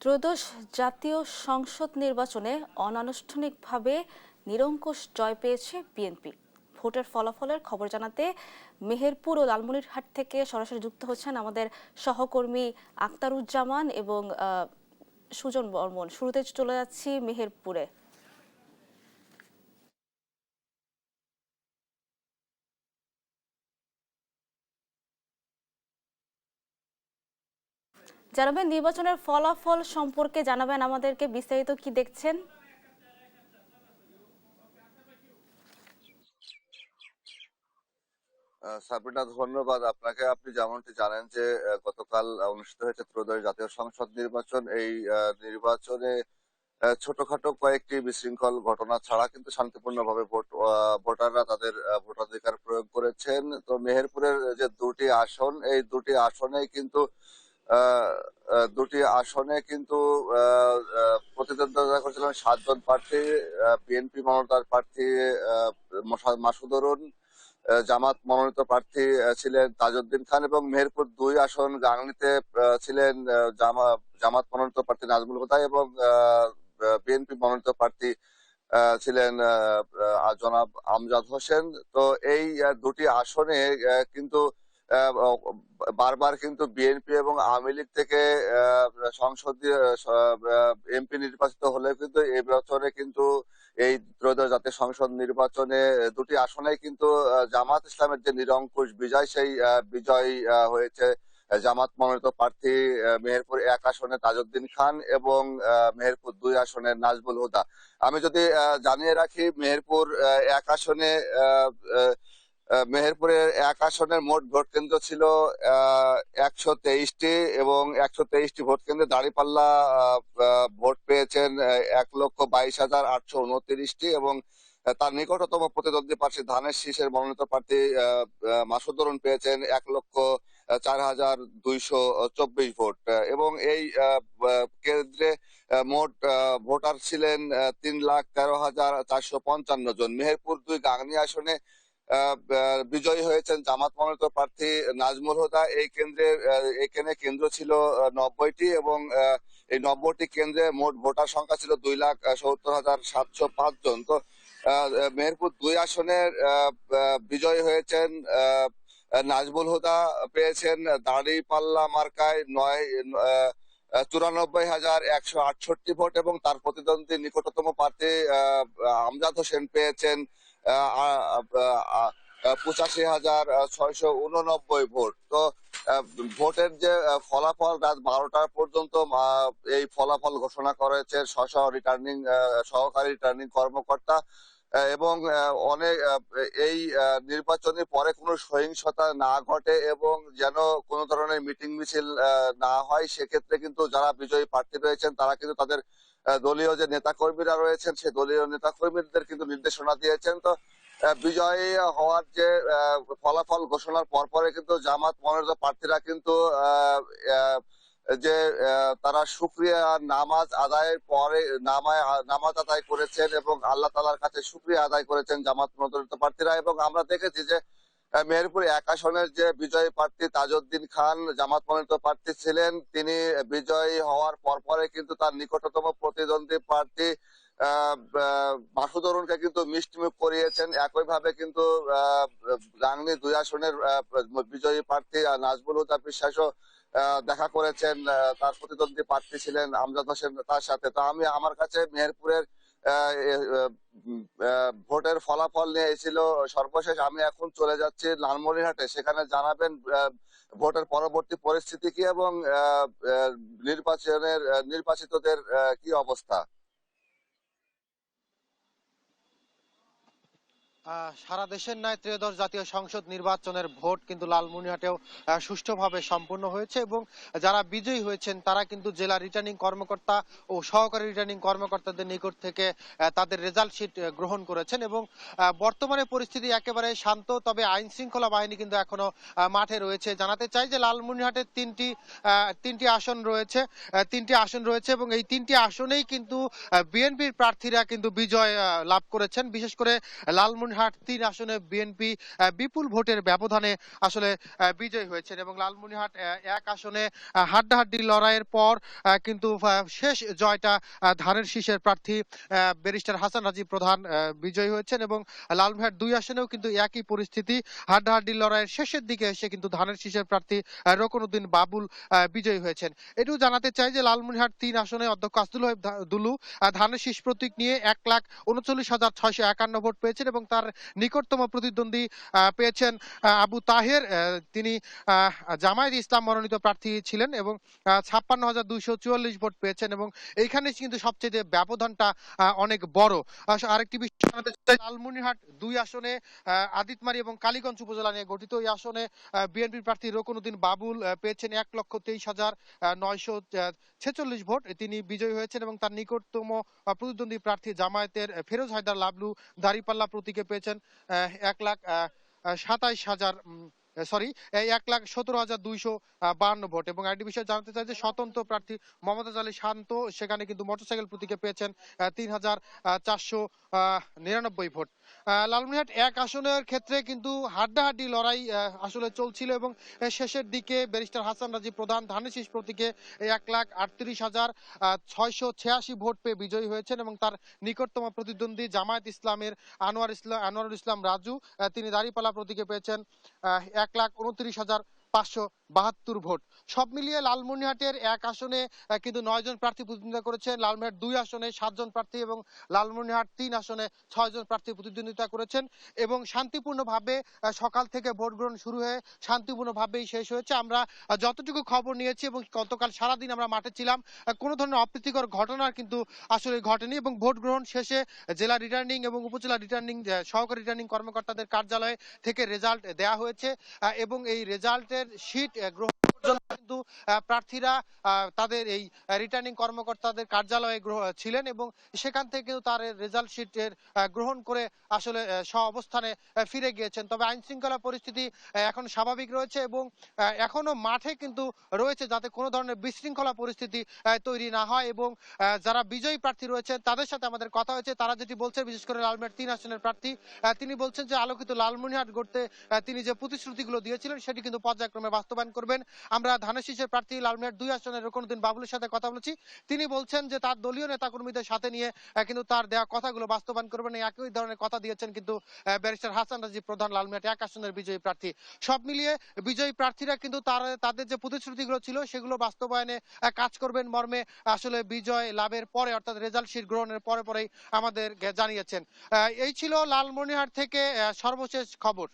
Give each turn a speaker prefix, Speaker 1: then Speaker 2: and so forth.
Speaker 1: ত্রয়োদশ জাতীয় সংসদ নির্বাচনে অনানুষ্ঠানিকভাবে নিরঙ্কুশ জয় পেয়েছে বিএনপি। ভোটের ফলাফলের খবর জানাতে মেহেরপুর ও লালমনিরহাট থেকে সরাসরি যুক্ত হচ্ছেন আমাদের সহকর্মী আক্তারুজ্জামান এবং সুজন বর্মন। শুরুতে চলে যাচ্ছি মেহেরপুরে। জানাবেন নির্বাচনের ফলাফল সম্পর্কে, জানাবেন আমাদেরকে বিস্তারিত কি দেখছেন।
Speaker 2: সাবিনা, ধন্যবাদ আপনাকে। আপনি যেমনটি জানেন যে গতকাল অনুষ্ঠিত হয়েছে ত্রয়োদশ জাতীয় সংসদ নির্বাচন। এই নির্বাচনে ছোটখাটো কয়েকটি বিশৃঙ্খল ঘটনা ছাড়া কিন্তু শান্তিপূর্ণভাবে ভোটাররা তাদের ভোটাধিকার প্রয়োগ করেছেন। তো মেহেরপুরের যে দুটি আসন, এই দুটি আসনে কিন্তু প্রতিদ্বন্দ্বিতা করেছিলেন 7 জন প্রার্থী। বিএনপি মনোনীত প্রার্থী মাসুদ অরুণ, জামাত মনোনীত প্রার্থী ছিলেন তাজউদ্দিন খান এবং মেহেরপুর 2 আসন গাংনীতে ছিলেন জামাত মনোনীত প্রার্থী নাজমুল হুদা এবং বিএনপি মনোনীত প্রার্থী ছিলেন জনাব আমজাদ হোসেন। তো এই দুটি আসনে কিন্তু বারবার কিন্তু বিএনপি এবং আওয়ামী লীগ থেকে সংসদীয় এমপি নির্বাচিত হলেও কিন্তু এই বছরে কিন্তু এই ত্রয়োদশ জাতীয় সংসদ নির্বাচনে দুটি আসনেই কিন্তু জামাত ইসলামের যে নিরঙ্কুশ বিজয়, সেই বিজয় হয়েছে জামাত মনোনীত প্রার্থী মেহেরপুর 1 আসনে তাজউদ্দিন খান এবং মেহেরপুর 2 আসনের নাজমুল হুদা। আমি যদি জানিয়ে রাখি, মেহেরপুরের 1 আসনের মোট ভোট কেন্দ্র ছিল 123টি এবং 123টি ভোট কেন্দ্রে দাঁড়িপাল্লা ভোট পেয়েছেন 1,22,829টি এবং তার নিকটতম প্রতিদ্বন্দ্বী প্রার্থী ধানের শীষের মনোনীত প্রার্থী মাসুদ অরুণ পেয়েছেন 1,04,224 ভোট এবং এই কেন্দ্রে মোট ভোটার ছিলেন 3,13,455 জন। মেহেরপুর 2 গাংনী আসনে বিজয়ী হয়েছেন জামাত মনোনীত প্রার্থী নাজমুল হুদা। এখানে কেন্দ্র ছিল 90টি এবং এই 90টি কেন্দ্রে মোট ভোটার সংখ্যা ছিল 2,70,705 জন। তো মেহেরপুর 2 আসনের বিজয়ী হয়েছেন নাজমুল হুদা, পেয়েছেন দাঁড়িপাল্লা মার্কায় 94,168 ভোট এবং তার প্রতিদ্বন্দ্বী নিকটতম প্রার্থী আমজাদ হোসেন পেয়েছেন 85,689 ভোট। তো ভোটের যে ফলাফল রাত 12টা পর্যন্ত এই ফলাফল ঘোষণা করেছে সহকারী রিটার্নিং কর্মকর্তা এবং অনেক এই নির্বাচনের পরে কোনো সহিংসতা না ঘটে এবং যেন কোনো ধরনের মিটিং মিছিল না হয়, সেক্ষেত্রে কিন্তু যারা বিজয়ী প্রার্থী রয়েছেন তারা কিন্তু তাদের দলীয় যে নেতাকর্মীরা রয়েছেন সেই দলীয় নেতাকর্মীদের কিন্তু নির্দেশনা দিয়েছেন। তো বিজয়ী হওয়ার যে ফলাফল ঘোষণার পরপরে কিন্তু জামাত মনোনীত প্রার্থীরা কিন্তু যে তারা শুকরিয়া নামাজ আদায়ের পরে নামাজ আদায় করেছেন এবং আল্লাহ তাআলার কাছে শুকরিয়া আদায় করেছেন জামাত মনোনীত প্রার্থীরা। এবং আমরা দেখেছি যে মেহেরপুর 1 আসনের যে বিজয়ী প্রার্থী তাজউদ্দিন খান জামাত মনোনীত প্রার্থী ছিলেন, তিনি বিজয়ী হওয়ার পরপরে কিন্তু তার নিকটতম প্রতিদ্বন্দ্বী প্রার্থী মাসুদ অরুণকে কিন্তু মিষ্টিমুখ করিয়েছেন। একইভাবে কিন্তু গাংনী 2 আসনের বিজয়ী প্রার্থী নাজমুল হুদা বিশ্বাসও দেখা করেছেন, তার প্রতিদ্বন্দ্বী প্রার্থী ছিলেন আমজাদ হোসেন তার সাথে। তো আমার কাছে মেহেরপুরের ভোটের ফলাফল নিয়ে ছিল সর্বশেষ। আমি এখন চলে যাচ্ছি লালমনিরহাটে, সেখানে জানাবেন ভোটের পরবর্তী পরিস্থিতি কি এবং নির্বাচিতদের কি অবস্থা।
Speaker 3: সারা দেশের ন্যায় ত্রয়োদশ জাতীয় সংসদ নির্বাচনের ভোট কিন্তু লালমনিরহাটেও সুষ্ঠুভাবে সম্পন্ন হয়েছে এবং যারা বিজয়ী হয়েছেন তারা কিন্তু জেলা রিটার্নিং কর্মকর্তা ও সহকারী রিটার্নিং কর্মকর্তাদের নিকট থেকে তাদের রেজাল্ট শিট গ্রহণ করেছেন এবং বর্তমানে পরিস্থিতি একেবারে শান্ত, তবে আইন শৃঙ্খলা বাহিনী কিন্তু এখনো মাঠে রয়েছে। জানাতে চাই যে লালমনিরহাটের তিনটি আসন রয়েছে এবং এই 3টি আসনেই কিন্তু বিএনপির প্রার্থীরা কিন্তু বিজয় লাভ করেছেন। বিশেষ করে লালমনিরহাট লালমনিরহাট ৩ আসনে বিএনপি বিপুল ভোটের ব্যবধানে আসলে বিজয়ী হয়েছেন এবং লালমনিরহাট ১ আসনে হাড্ডাহাড্ডি লড়াইয়ের পর কিন্তু শেষ জয়টা ধানের শীষের প্রার্থী ব্যারিস্টার হাসান রাজীব প্রধান বিজয়ী হয়েছেন এবং লালমনিরহাট ২ আসনেও কিন্তু একই পরিস্থিতি। হাড্ডাহাড্ডি লড়াইয়ের শেষের দিকে এসে কিন্তু ধানের শীষের প্রার্থী রকনউদ্দিন বাবুল বিজয়ী হয়েছেন। এটুকু জানাতে চাই যে লালমনিরহাট ৩ আসনে অধ্যক্ষ আব্দুল ওয়াহিদ দুলু ধানের শীষ প্রতীক নিয়ে ১,৩৯,৬৫১ ভোট পেয়েছেন এবং তার নিকটতম প্রতিদ্বন্দ্বী পেয়েছেন আবু তাহের। তিনি জামায়াত ইসলাম মনোনীত প্রার্থী ছিলেন এবং ৫৬,২৪৪ ভোট পেয়েছেন এবং এইখানে কিন্তু সবচেয়ে ব্যবধানটা অনেক বড়। আরেকটি বিষয় জানাতে চাই, লালমনিরহাট ২ আসনে আদিতমারি এবং কালীগঞ্জ উপজেলা নিয়ে গঠিত। এই আসনে বিএনপি প্রার্থী রকনউদ্দিন বাবুল পেয়েছেন ১,২৩,৯৪৬ ভোট। তিনি বিজয়ী হয়েছেন এবং তার নিকটতম প্রতিদ্বন্দ্বী প্রার্থী জামায়াতের ফেরোজ হায়দার লাবলু দাঁড়িপাল্লা প্রতীকে পেয়েছেন ১,১,২৭,২৫২ ভোট এবং আরেকটি বিষয় জানতে চাই যে স্বতন্ত্র প্রার্থী মমতাজ আলী শান্ত সেখানে কিন্তু মোটরসাইকেল প্রতীকে পেয়েছেন ৩,৪৯৯ ভোট। লালমনিরহাট ১ আসনের ক্ষেত্রে কিন্তু হাড্ডাহাড্ডি লড়াই আসলে চলছিল এবং শেষের দিকে ব্যারিস্টার হাসান রাজীব প্রধান ধানের শীষ প্রতীকে ১,৩৮,৬৮৬ ভোট পেয়ে বিজয়ী হয়েছেন এবং তার নিকটতম প্রতিদ্বন্দ্বী জামায়াত ইসলামের আনোয়ারুল ইসলাম রাজু তিনি দাঁড়িপাল্লা প্রতীকে পেয়েছেন ১,২৯,৫৭২ ভোট। সব মিলিয়ে লালমনিরহাটের ১ আসনে কিন্তু ৯ জন প্রার্থী প্রতিদ্বন্দ্বিতা করেছেন, লালমনিরহাট ২ আসনে ৭ জন প্রার্থী এবং লালমনিরহাট ৩ আসনে ৬ জন প্রার্থী প্রতিদ্বন্দ্বিতা করেছেন এবং শান্তিপূর্ণভাবে সকাল থেকে ভোট গ্রহণ শুরু হয়ে শান্তিপূর্ণভাবেই শেষ হয়েছে। আমরা যতটুকু খবর নিয়েছি এবং গতকাল সারাদিন আমরা মাঠে ছিলাম, কোনো ধরনের অপ্রীতিকর ঘটনা কিন্তু আসলে ঘটেনি এবং ভোট গ্রহণ শেষে জেলা রিটার্নিং এবং উপজেলা রিটার্নিং সহকারী রিটার্নিং কর্মকর্তাদের কার্যালয়ে থেকে রেজাল্ট দেয়া হয়েছে এবং এই রেজাল্টের শীট গ্রহণ পর্যন্ত কিন্তু প্রার্থীরা তাদের এই রিটার্নিং কর্মকর্তাদের কার্যালয়ে ছিলেন এবং সেখান থেকে কিন্তু তার রেজাল্ট শীটের গ্রহণ করে আসলে অবস্থানে ফিরে গিয়েছেন। তবে আইন শৃঙ্খলা পরিস্থিতি এখন স্বাভাবিক রয়েছে এবং এখনো মাঠে কিন্তু রয়েছে যাতে কোনো ধরনের বিশৃঙ্খলা পরিস্থিতি তৈরি না হয় এবং যারা বিজয়ী প্রার্থী রয়েছে তাদের সাথে আমাদের কথা হয়েছে, তারা যেটি বলছে বিশেষ করে লালমনিরহাট ৩ আসনের প্রার্থী তিনি বলছেন যে আলোকিত লালমনিরহাট গড়তে তিনি যে প্রতিশ্রুতিগুলো দিয়েছিলেন সেটি কিন্তু পর্যায়ক্রমে বাস্তবায়ন করবেন। আমরা ধানের শীষের প্রার্থী লালমনিরহাট ২ আসনের রকনউদ্দিন বাবুলের সাথে কথা বলেছি, তিনি বলছেন যে তার দলীয় নেতাকর্মীদের সাথে নিয়ে কিন্তু তার দেওয়া কথাগুলো বাস্তবায়ন করবেন। একই ধরনের কথা দিয়েছেন কিন্তু ব্যারিস্টার হাসান রাজীব প্রধান লালমনিরহাট ১ আসনের বিজয়ী প্রার্থী। সব মিলিয়ে বিজয়ী প্রার্থীরা কিন্তু তাদের যে প্রতিশ্রুতিগুলো ছিল সেগুলো বাস্তবায়নে কাজ করবেন মর্মে আসলে বিজয় লাভের পরে অর্থাৎ রেজাল্ট শীট গ্রহণের পরেই আমাদের জানিয়েছেন। এই ছিল লালমনিরহাট থেকে সর্বশেষ খবর।